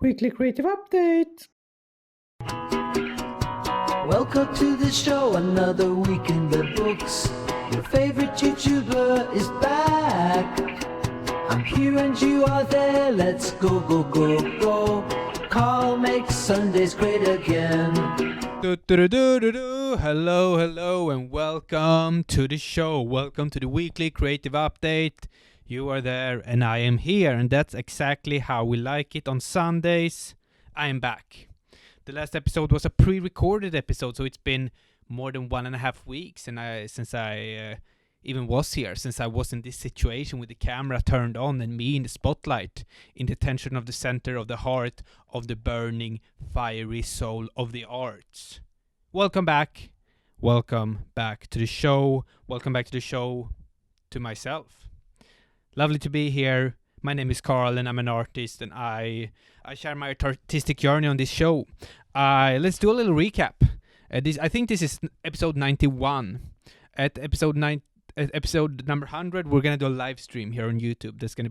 Weekly Creative Update. Welcome to the show, another week in the books. Your favorite YouTuber is back. I'm here and you are there, let's go, go, go, go. Carl makes Sundays great again. Hello, and welcome to the show. Welcome to the weekly creative update. You are there, and I am here, and that's exactly how we like it on Sundays. I am back. The last episode was a pre-recorded episode, so it's been more than 1.5 weeks, and since I even was here, since I was in this situation with the camera turned on and me in the spotlight, in the tension of the center of the heart of the burning, fiery soul of the arts. Welcome back. Welcome back to the show. Welcome back to the show to myself. Lovely to be here. My name is Carl and I'm an artist, and I share my artistic journey on this show. Let's do a little recap. I think this is episode 91. At episode number 100, we're going to do a live stream here on YouTube. That's going to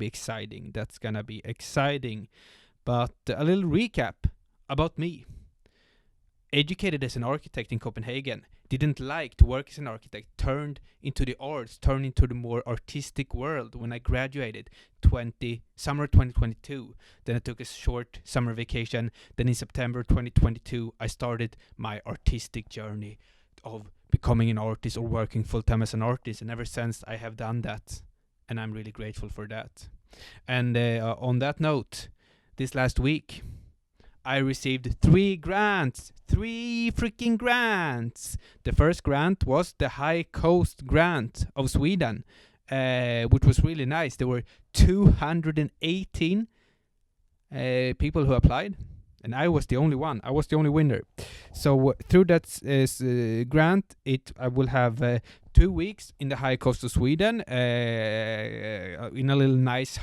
be exciting. But a little recap about me. Educated as an architect in Copenhagen, didn't like to work as an architect, turned into the arts, turned into the more artistic world when I graduated summer 2022. Then I took a short summer vacation. Then in September 2022, I started my artistic journey of becoming an artist or working full-time as an artist. And ever since, I have done that. And I'm really grateful for that. And on that note, this last week, I received 3 grants. 3 freaking grants. The first grant was the High Coast Grant of Sweden, which was really nice. There were 218 people who applied, and I was the only one. I was the only winner. So through that grant, I will have 2 weeks in the High Coast of Sweden, in a little nice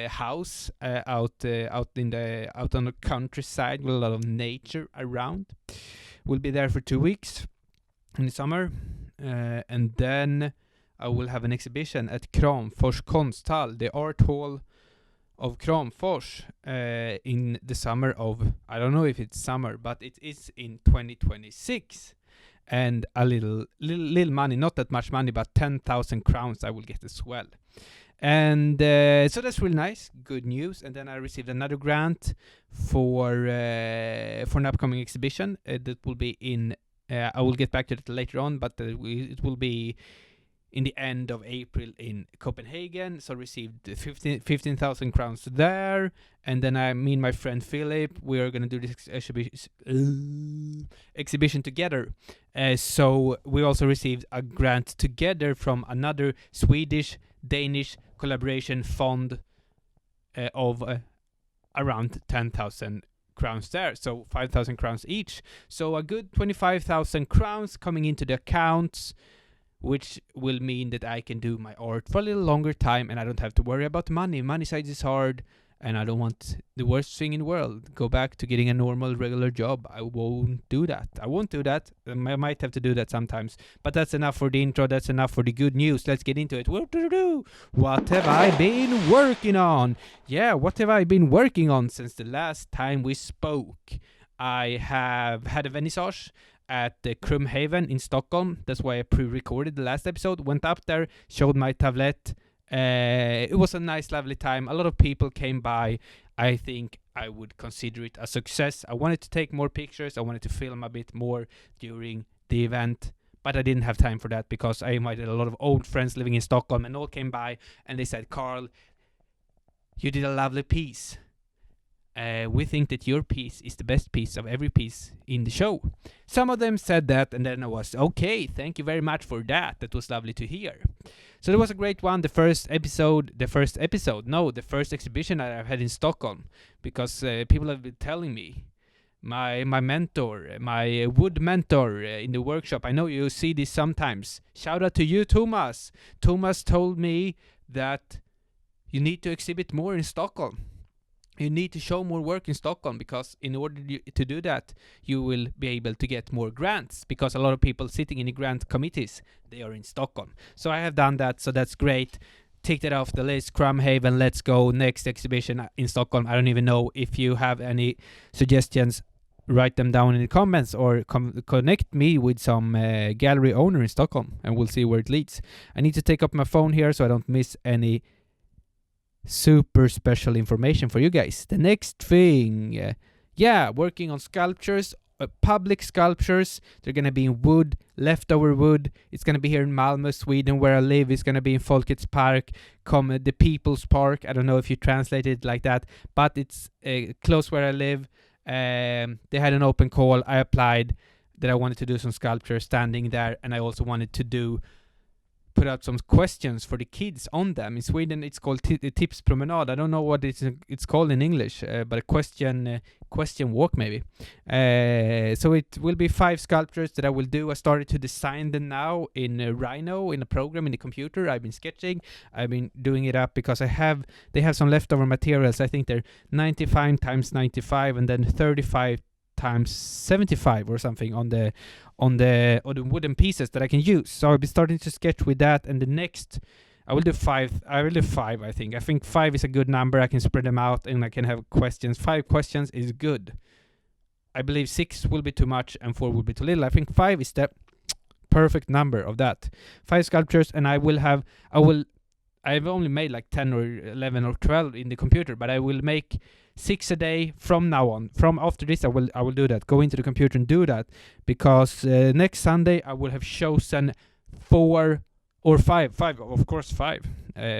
house out on the countryside with a lot of nature around. We'll be there for 2 weeks in the summer, and then I will have an exhibition at Kramfors Konsthall, the art hall of Kramfors, in the summer of, I don't know if it's summer, but it is in 2026. And a little money, not that much money, but 10,000 crowns I will get as well. And so that's really nice, good news. And then I received another grant for an upcoming exhibition that will be in. I will get back to that later on, but it will be in the end of April in Copenhagen. So I received 15,000 crowns there, and then me and my friend Philip, we are gonna do this exhibition together. So we also received a grant together from another Swedish-Danish collaboration fund of around 10,000 crowns there, so 5,000 crowns each. So a good 25,000 crowns coming into the accounts, which will mean that I can do my art for a little longer time, and I don't have to worry about money. Money side is hard, and I don't want the worst thing in the world, go back to getting a normal, regular job. I won't do that. I might have to do that sometimes. But that's enough for the intro. That's enough for the good news. Let's get into it. What have I been working on? Yeah, what have I been working on since the last time we spoke? I have had a vernissage at the Krumhaven in Stockholm. That's why I pre-recorded the last episode. Went up there, showed my tablet. It was a nice, lovely time. A lot of people came by. I think I would consider it a success. I wanted to take more pictures. I wanted to film a bit more during the event, but I didn't have time for that because I invited a lot of old friends living in Stockholm, and all came by and they said, Carl, you did a lovely piece. We think that your piece is the best piece of every piece in the show. Some of them said that, and then I was, okay, thank you very much for that. That was lovely to hear. So it was a great one, the first exhibition that I've had in Stockholm, because people have been telling me, my mentor, my wood mentor in the workshop, I know you see this sometimes. Shout out to you, Thomas. Thomas told me that you need to exhibit more in Stockholm. You need to show more work in Stockholm, because in order to do that, you will be able to get more grants, because a lot of people sitting in the grant committees, they are in Stockholm. So I have done that, so that's great. tick that off the list. Crumhaven, let's go. Next exhibition in Stockholm. I don't even know. If you have any suggestions, write them down in the comments or connect me with some gallery owner in Stockholm, and we'll see where it leads. I need to take up my phone here so I don't miss any super special information for you guys. The next thing, working on sculptures, public sculptures. They're gonna be in wood, leftover wood. It's gonna be here in Malmö, Sweden, where I live. It's gonna be in Folkets Park, the People's Park. I don't know if you translate it like that, but it's close where I live. They had an open call. I applied that I wanted to do some sculpture standing there, and I also wanted to put out some questions for the kids on them. In Sweden, it's called Tips Promenade. I don't know what it's called in English, but a question walk maybe. So it will be 5 sculptures that I will do. I started to design them now in Rhino, in a program in the computer. I've been sketching. I've been doing it up because they have some leftover materials. I think they're 95 times 95 and then 35 times 75 or something on the wooden pieces that I can use. So I'll be starting to sketch with that, and the next I will do 5. I think 5 is a good number. I can spread them out and I can have questions. 5 questions is good. I believe 6 will be too much and 4 will be too little. I think 5 is the perfect number of that. 5 sculptures, and I've only made like 10 or 11 or 12 in the computer, but I will make 6 a day from now on. From after this, I will do that. Go into the computer and do that, because next Sunday I will have chosen 4 or 5. Of course, 5.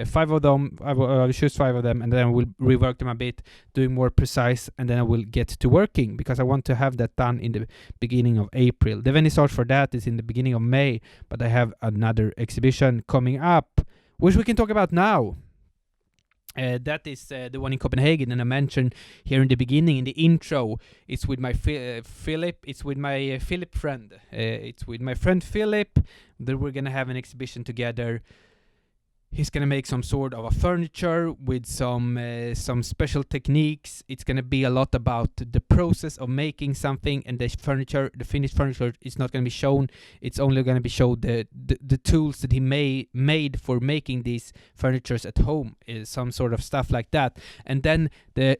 5 of them. I will choose 5 of them, and then I will rework them a bit, doing more precise, and then I will get to working, because I want to have that done in the beginning of April. The vernissage for that is in the beginning of May, but I have another exhibition coming up, which we can talk about now. That is the one in Copenhagen, and I mentioned here in the beginning, in the intro, it's with my Philip. It's with my Philip friend. It's with my friend Philip that we're gonna have an exhibition together. He's gonna make some sort of a furniture with some special techniques. It's gonna be a lot about the process of making something, and the finished furniture is not gonna be shown. It's only gonna be showed the tools that he made for making these furnitures at home, is some sort of stuff like that. And then the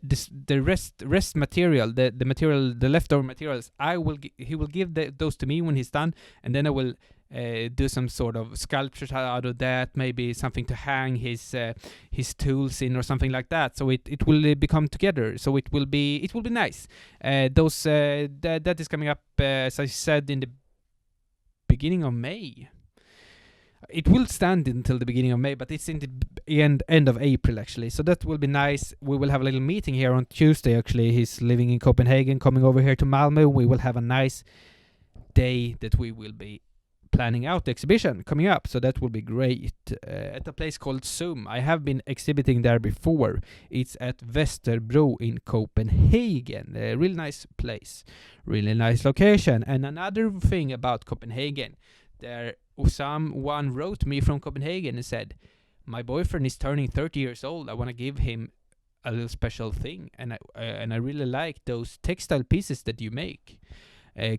rest material, the leftover materials, he will give those to me when he's done, and then I will do some sort of sculptures out of that, maybe something to hang his tools in or something like that. So it will become together. So it will be nice. That is coming up, as I said, in the beginning of May. It will stand until the beginning of May, but it's in the end of April actually. So that will be nice. We will have a little meeting here on Tuesday actually. He's living in Copenhagen, coming over here to Malmö. We will have a nice day that we will be planning out the exhibition coming up, so that will be great, at a place called Zoom. I have been exhibiting there before. It's at Vesterbro in Copenhagen. A really nice place, really nice location. And another thing about Copenhagen, someone wrote me from Copenhagen and said, my boyfriend is turning 30 years old. I want to give him a little special thing, and I really like those textile pieces that you make.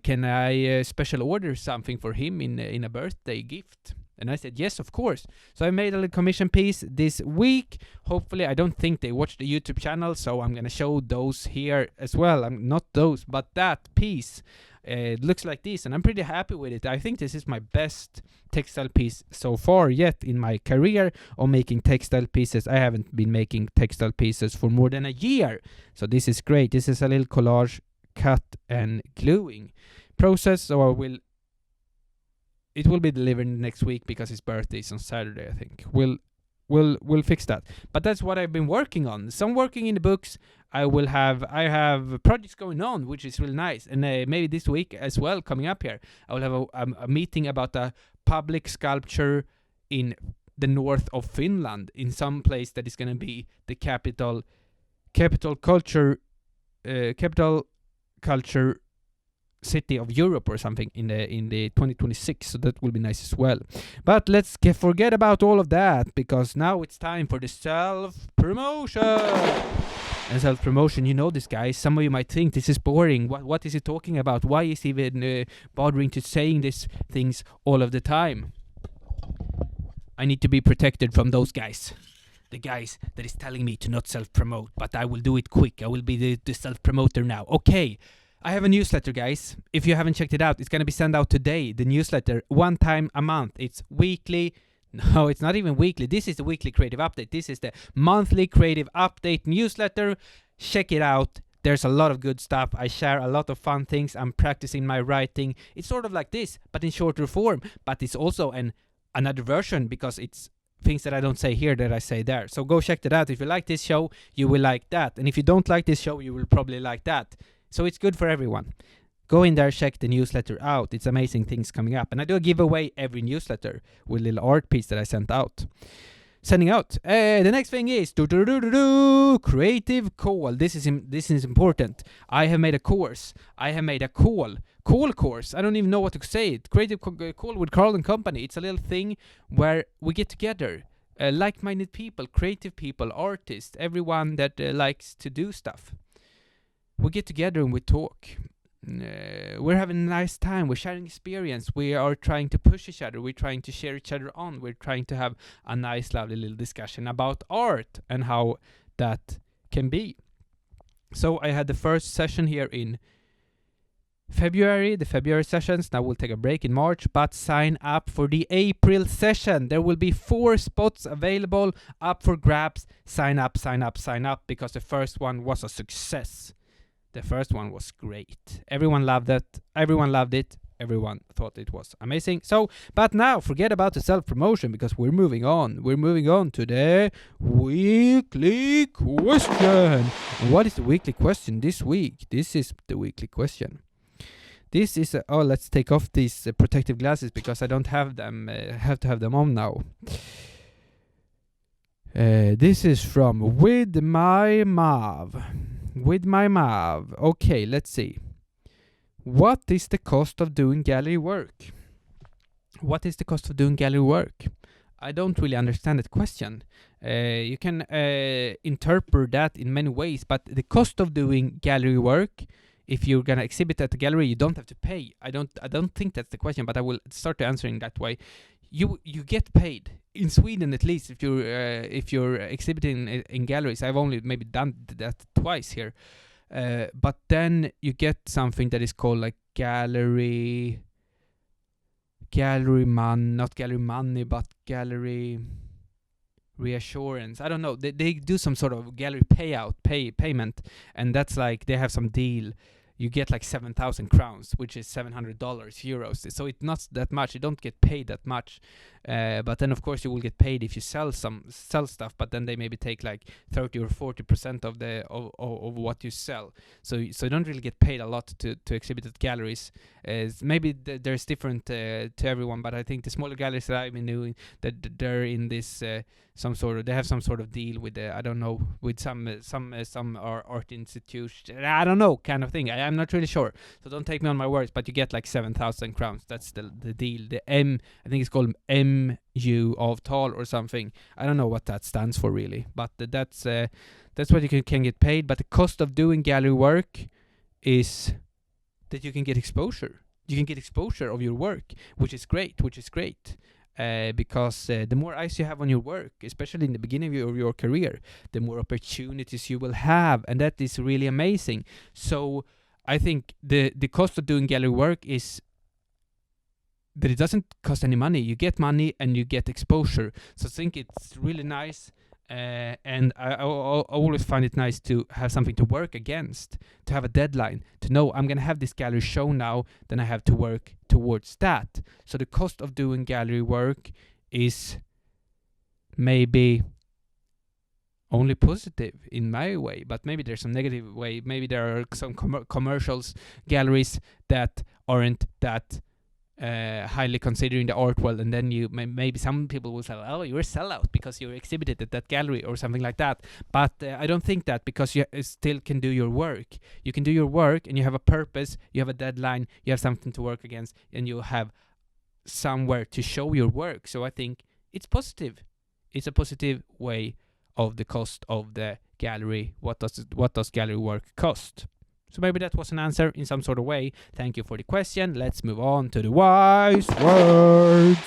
Can I special order something for him in a birthday gift? And I said, yes, of course. So I made a little commission piece this week. Hopefully, I don't think they watch the YouTube channel, so I'm going to show those here as well. Not those, but that piece. It looks like this, and I'm pretty happy with it. I think this is my best textile piece so far yet in my career of making textile pieces. I haven't been making textile pieces for more than a year. So this is great. This is a little collage cut and gluing process, so it will be delivered next week because his birthday is on Saturday. I think we'll fix that, but that's what I've been working on. So I'm working in the books. I have projects going on, which is really nice, and maybe this week as well coming up here I will have a meeting about a public sculpture in the north of Finland, in some place that is going to be the capital culture city of Europe or something in the 2026. So that will be nice as well. But let's forget about all of that, because now it's time for the self-promotion. And self-promotion, you know this, guys. Some of you might think this is boring. What is he talking about? Why is he even bothering to saying these things all of the time? I need to be protected from those guys. The guys that is telling me to not self-promote, but I will do it quick. I will be the self-promoter now. Okay, I have a newsletter, guys. If you haven't checked it out, it's going to be sent out today. The newsletter, one time a month. It's weekly. No, it's not even weekly. This is the weekly creative update. This is the monthly creative update newsletter. Check it out. There's a lot of good stuff. I share a lot of fun things. I'm practicing my writing. It's sort of like this, but in shorter form. But it's also another version because it's things that I don't say here that I say there. So go check that out. If you like this show, you will like that. And if you don't like this show, you will probably like that. So it's good for everyone. Go in there, check the newsletter out. It's amazing things coming up. And I do a giveaway every newsletter with a little art piece that I sent out. Sending out. The next thing is creative call. This is important. I have made a course. I have made a call course. I don't even know what to say. Creative call with Carl and Company. It's a little thing where we get together, like-minded people, creative people, artists, everyone that likes to do stuff. We get together and we talk. We're having a nice time. We're sharing experience. We are trying to push each other. We're trying to share each other on. We're trying to have a nice, lovely little discussion about art and how that can be. So I had the first session here in February, the February sessions. Now we'll take a break in March, but sign up for the April session. There will be 4 spots available up for grabs. Sign up, because the first one was a success. The first one was great. Everyone loved it. Everyone thought it was amazing. So, but now forget about the self-promotion because we're moving on. We're moving on to the weekly question. What is the weekly question this week? This is the weekly question. This is let's take off these protective glasses because I don't have them. Have to have them on now. This is from With My Mav. Okay, let's see. What is the cost of doing gallery work? What is the cost of doing gallery work? I don't really understand that question. You can interpret that in many ways, but the cost of doing gallery work, if you're gonna exhibit at the gallery, you don't have to pay. I don't think that's the question, but I will start answering that way. You get paid in Sweden, at least if you're exhibiting in galleries. I've only maybe done that twice here, but then you get something that is called like gallery money, but gallery reassurance. I don't know. They do some sort of gallery payment, and that's like they have some deal. You get like 7,000 crowns, which is $700 euros. So it's not that much. You don't get paid that much, but then of course you will get paid if you sell stuff. But then they maybe take like 30 or 40% of what you sell. So you don't really get paid a lot to exhibit at galleries. Maybe there's different to everyone, but I think the smaller galleries that I've been doing, that they're in this they have some sort of deal with I don't know, with some art institution. I don't know, kind of thing. I'm not really sure, so don't take me on my words. But you get like 7,000 crowns. That's the deal. The I think it's called MU avtal or something. I don't know what that stands for really, but that's what you can get paid. But the cost of doing gallery work is that you can get exposure. You can get exposure of your work, which is great. Because the more eyes you have on your work, especially in the beginning of your career, the more opportunities you will have, and that is really amazing. So I think the cost of doing gallery work is that it doesn't cost any money. You get money and you get exposure. So I think it's really nice. And I always find it nice to have something to work against, to have a deadline, to know I'm going to have this gallery show now, then I have to work towards that. So the cost of doing gallery work is maybe only positive in my way, but maybe there's some negative way. Maybe there are some commercials galleries that aren't that highly considering the art world, and then you maybe some people will say, oh, you're a sellout because you exhibited at that gallery or something like that. But I don't think that, because you still can do your work. You can do your work and you have a purpose, you have a deadline, you have something to work against, and you have somewhere to show your work. So I think it's positive. It's a positive way of the cost of the gallery. What does gallery work cost? So maybe that was an answer in some sort of way. Thank you for the question. Let's move on to the wise words.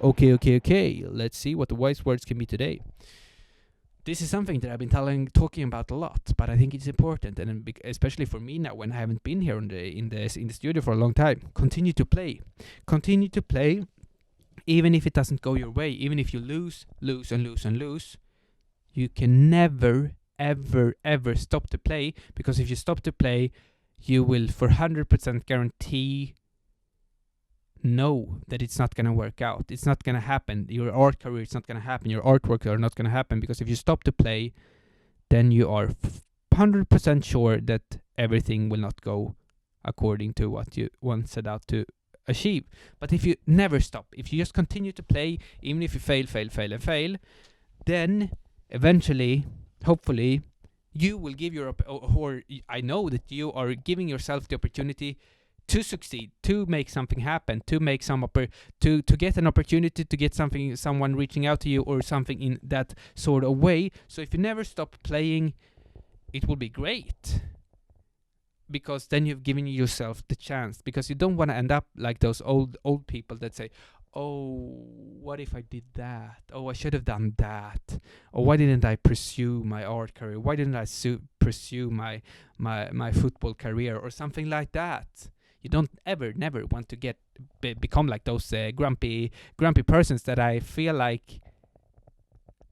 Okay. Let's see what the wise words can be today. This is something that I've been talking about a lot, but I think it's important, and especially for me now when I haven't been here in the studio for a long time. Continue to play, even if it doesn't go your way, even if you lose. You can never, ever stop to play, because if you stop to play, you will for 100% guarantee know that it's not going to work out. It's not going to happen. Your art career is not going to happen. Your artwork are not going to happen, because if you stop to play, then you are 100% sure that everything will not go according to what you once set out to achieve. But if you never stop, if you just continue to play, even if you fail, then eventually, hopefully, you will give or I know that you are giving yourself the opportunity to succeed, to make something happen, to make to get an opportunity, to get someone reaching out to you or something in that sort of way. So if you never stop playing, it will be great, because then you've given yourself the chance, because you don't want to end up like those old people that say, oh, what if I did that? Oh, I should have done that. Or why didn't I pursue my art career? Why didn't I pursue my football career or something like that? You don't never want to become like those grumpy persons that I feel like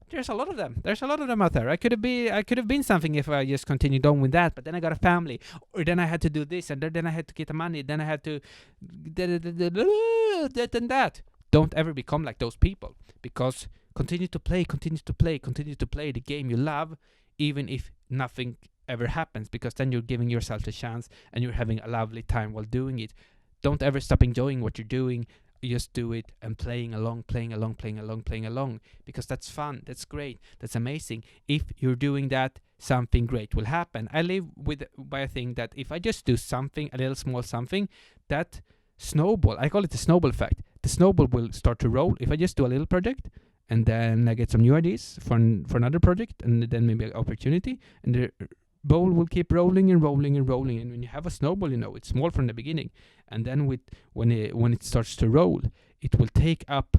there's a lot of them. There's a lot of them out there. I could have been something if I just continued on with that, but then I got a family, or then I had to do this, and then I had to get the money, then I had to that and that. Don't ever become like those people, because continue to play the game you love, even if nothing ever happens, because then you're giving yourself a chance and you're having a lovely time while doing it. Don't ever stop enjoying what you're doing. You just do it and playing along, because that's fun, that's great, that's amazing. If you're doing that, something great will happen. I live by a thing that if I just do something, a little small something, that snowball, I call it the snowball effect. The snowball will start to roll. If I just do a little project, and then I get some new ideas for another project, and then maybe an opportunity, and the ball will keep rolling. And when you have a snowball, it's small from the beginning, and then when it starts to roll, it will take up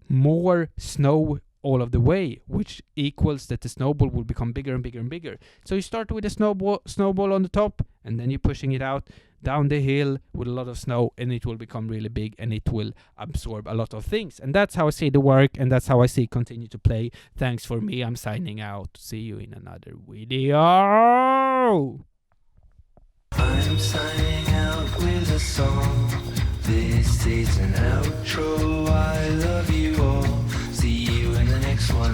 more snow all of the way, which equals that the snowball will become bigger and bigger. So you start with a snowball on the top, and then you're pushing it out down the hill with a lot of snow, and it will become really big, and it will absorb a lot of things. And that's how I see the work, and that's how I see continue to play. Thanks for me. I'm signing out. See you in another video. I'm signing out with a song. This is an outro. I love you all. See you in the next one.